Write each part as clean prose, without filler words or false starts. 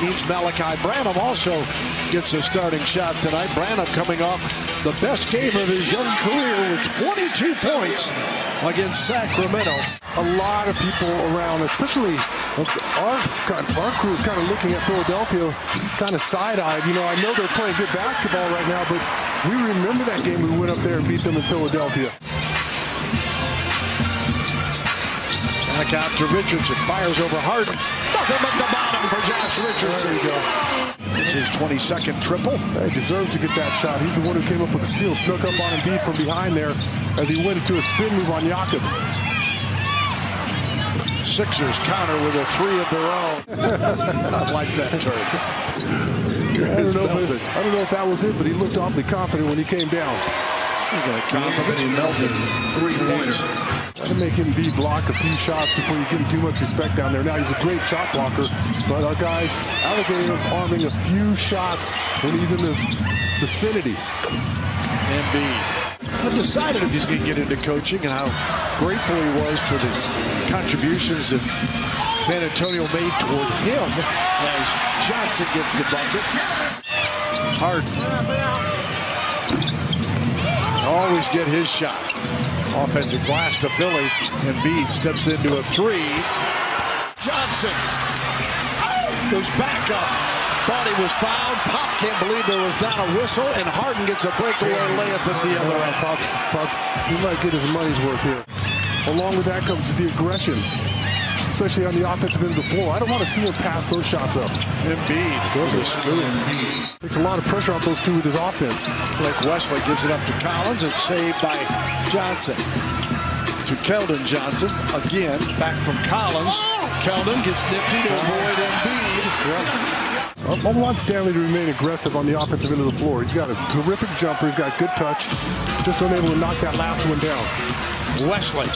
means Malachi Branham also gets a starting shot tonight. Branham coming off the best game of his young career with 22 points against Sacramento. A lot of people around, especially our crew, is kind of looking at Philadelphia kind of side-eyed. You know, I know they're playing good basketball right now, but we remember that game we went up there and beat them in Philadelphia. Back out to Richardson, fires over Harden. Nothing but the bottom for Josh Richardson. There you go. It's his 22nd triple. He deserves to get that shot. He's the one who came up with the steal, snuck up on Embiid from behind there as he went into a spin move on Jakob. Sixers counter with a three of their own. I like that turn. I don't know if that was it, but he looked awfully confident when he came down. Confident he melted 3 points. Try to make him block a few shots before you give him too much respect down there. Now he's a great shot blocker, but our guys alligator arming a few shots when he's in the vicinity. Embiid undecided if he's going to get into coaching, and how grateful he was for the contributions that San Antonio made toward him as Johnson gets the bucket. Harden always get his shot. Offensive glass to Philly. Embiid steps into a three. Johnson goes back up. Thought he was fouled. Pop can't believe there was not a whistle, and Harden gets a breakaway layup at the other end. Pops, he might get his money's worth here. Along with that comes the aggression, especially on the offensive end of the floor. I don't want to see him pass those shots up. Embiid. Takes a lot of pressure off those two with his offense. Blake Wesley gives it up to Collins, and saved by Johnson. To Keldon Johnson. Again, back from Collins. Keldon gets nifty to avoid Embiid. I want Stanley to remain aggressive on the offensive end of the floor. He's got a terrific jumper. He's got good touch. Just unable to knock that last one down. Wesley.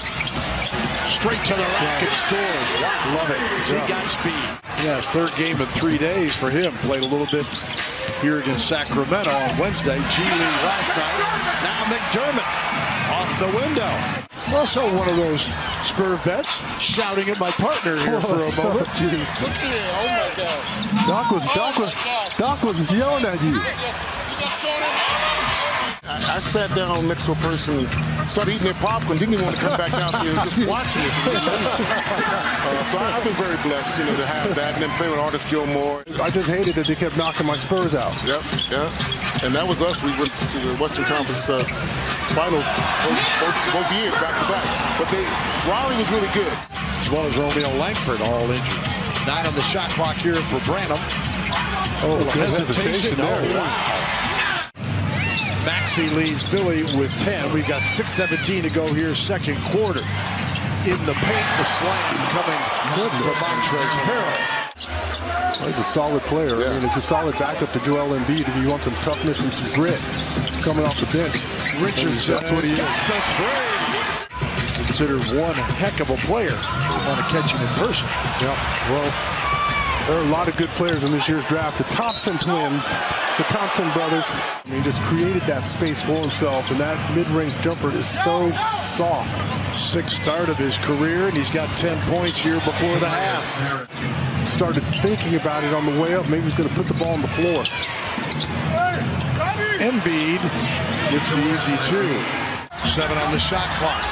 Straight to the rack and scores. Wow. Love it. He got speed. Yeah, third game in 3 days for him. Played a little bit here against Sacramento on Wednesday. G League last night. Now McDermott off the window. Also one of those Spur vets shouting at my partner here for a moment. Oh my God. Doc was yelling at you. I sat down next to a person, started eating their popcorn, didn't even want to come back out here and just watching this. So I've been very blessed, to have that, and then playing with Artis Gilmore. I just hated that they kept knocking my Spurs out. Yep. And that was us. We went to the Western Conference final both years back to back. But Raleigh was really good. As well as Romeo Langford, all injured. 9 on the shot clock here for Branham. Oh, hesitation there. Oh, wow. Maxey leads Philly with 10. We've got 6:17 to go here, second quarter. In the paint, the slam coming from Montrezl Harrell. He's a solid player. Yeah. I mean, it's a solid backup to Joel Embiid if you want some toughness and some grit coming off the bench. Richardson, that's what he is. The three. Considered one heck of a player. Want to catch him in person. Yeah, well, there are a lot of good players in this year's draft. The Thompson twins, the Thompson brothers. I mean, he just created that space for himself, and that mid-range jumper is so soft. 6th start of his career, and he's got 10 points here before the half. Started thinking about it on the way up. Maybe he's going to put the ball on the floor. Embiid gets the easy 2. 7 on the shot clock.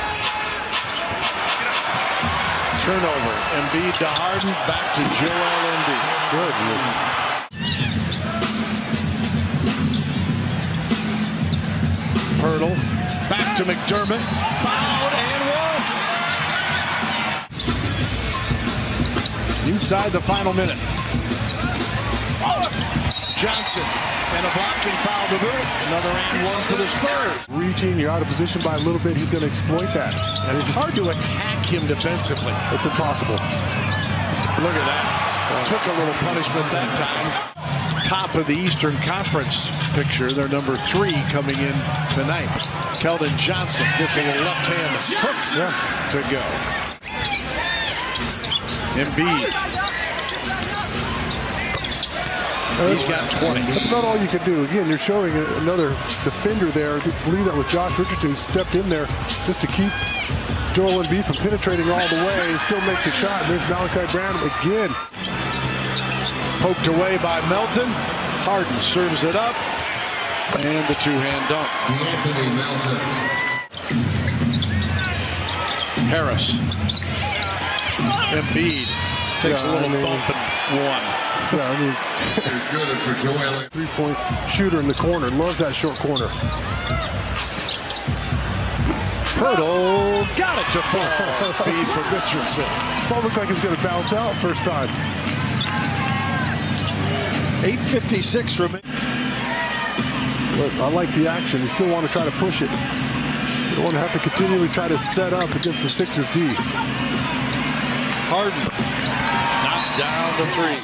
Turnover. Embiid to Harden. Back to Joel Embiid. Goodness. Hurdle. Back to McDermott. Fouled and one. Inside the final minute. Johnson. And a blocking foul to boot. Another and one for the Spurs. Reaching, you're out of position by a little bit. He's going to exploit that. And it's hard to attack him defensively. It's impossible. Look at that. Took a little punishment that time. Top of the Eastern Conference picture. They're number 3 coming in tonight. Keldon Johnson gets a left hand hook to go. Embiid. He's got 20. That's about all you can do. Again, you're showing another defender there. I believe that was Josh Richardson who stepped in there just to keep Joel Embiid from penetrating all the way. He still makes a shot. There's Malachi Branham again. Poked away by Melton. Harden serves it up. And the two-hand dunk. Anthony Melton. Harris. Embiid takes a little bump and one. Yeah, I mean, It's good for Joel. three-point shooter in the corner. Loves that short corner. Hurdle. Got it to fall. Feed for Richardson. Ball looked like it was going to bounce out first time. 8:56 remaining. Look, I like the action. You still want to try to push it. You don't want to have to continually try to set up against the Sixers D. Harden knocks down the three.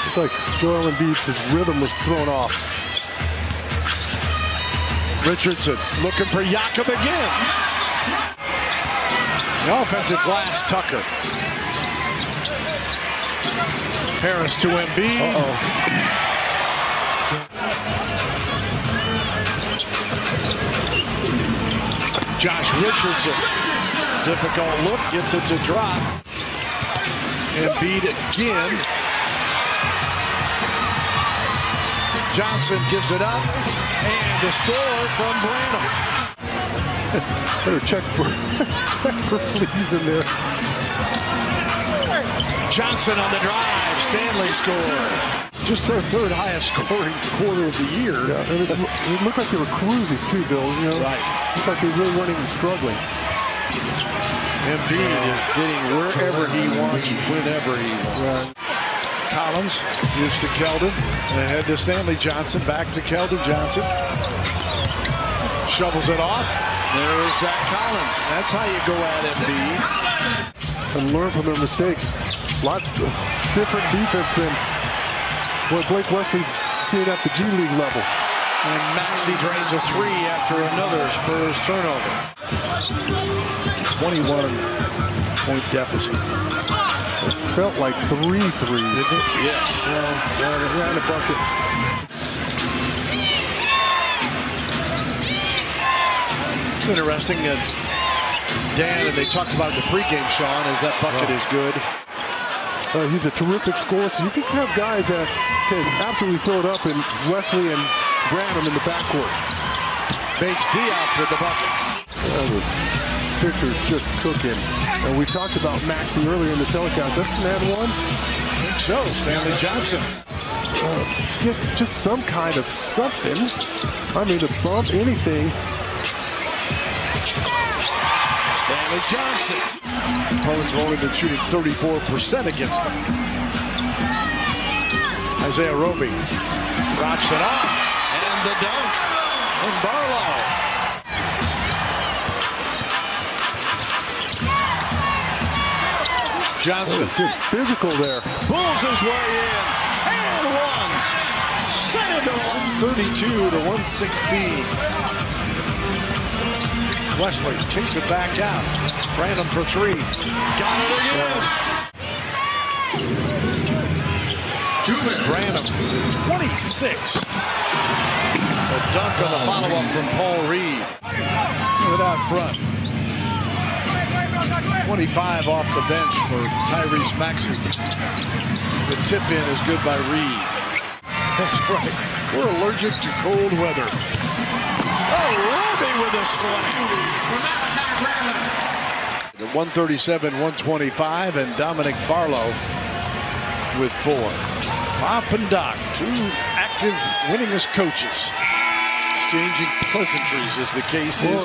It's like Joel Embiid's his rhythm was thrown off. Richardson looking for Jakob again. The offensive glass, Tucker. Harris to Embiid. Josh Richardson. Difficult look, gets it to drop. Embiid again. Johnson gives it up. And the score from Branham. Better check for fleas in there. Johnson on the drive. Stanley scores. Just their third highest scoring quarter of the year. Yeah, and it looked like they were cruising too, Bill. You know, Right. Looked like they really weren't even struggling. Embiid is getting wherever he wants, whenever he wants. Yeah. Collins gives to Keldon. Ahead to Stanley Johnson. Back to Keldon Johnson. Shovels it off. There is Zach Collins. That's how you go at Embiid. And learn from their mistakes. A lot different defense than what Blake Wesley's seen at the G League level. And Maxey drains a three after another Spurs turnover. 21-point deficit. It felt like 3 threes. Is it? Yes. Well, they ran a bucket. It's interesting that Dan, and they talked about in the pregame, Sean, is that bucket is good. He's a terrific scorer, so you can have guys that can absolutely throw it up, and Wesley and Branham in the backcourt. Bates Diop with the bucket. The Sixers just cooking. And we talked about Maxey earlier in the telecast. That's man one. I think so. Stanley Johnson. Get just some kind of something. I mean, a bump, anything. Stanley Johnson. Opponents have only been shooting 34% against them. Isaiah Roby drops it off. And the dunk from Barlow. Johnson. Good physical there. Pulls his way in. And one. Set it to 132 to 116. Wesley takes it back out. Branham for three. Got it again. Branham, 26. A dunk on the follow-up from Paul Reed. Put out front. 25 off the bench for Tyrese Maxey. The tip-in is good by Reed. That's right. We're allergic to cold weather. Oh, Roby with a slam. The 137-125, and Dominic Barlow with 4. Pop and Doc, two active winningest coaches. Exchanging pleasantries as the case is.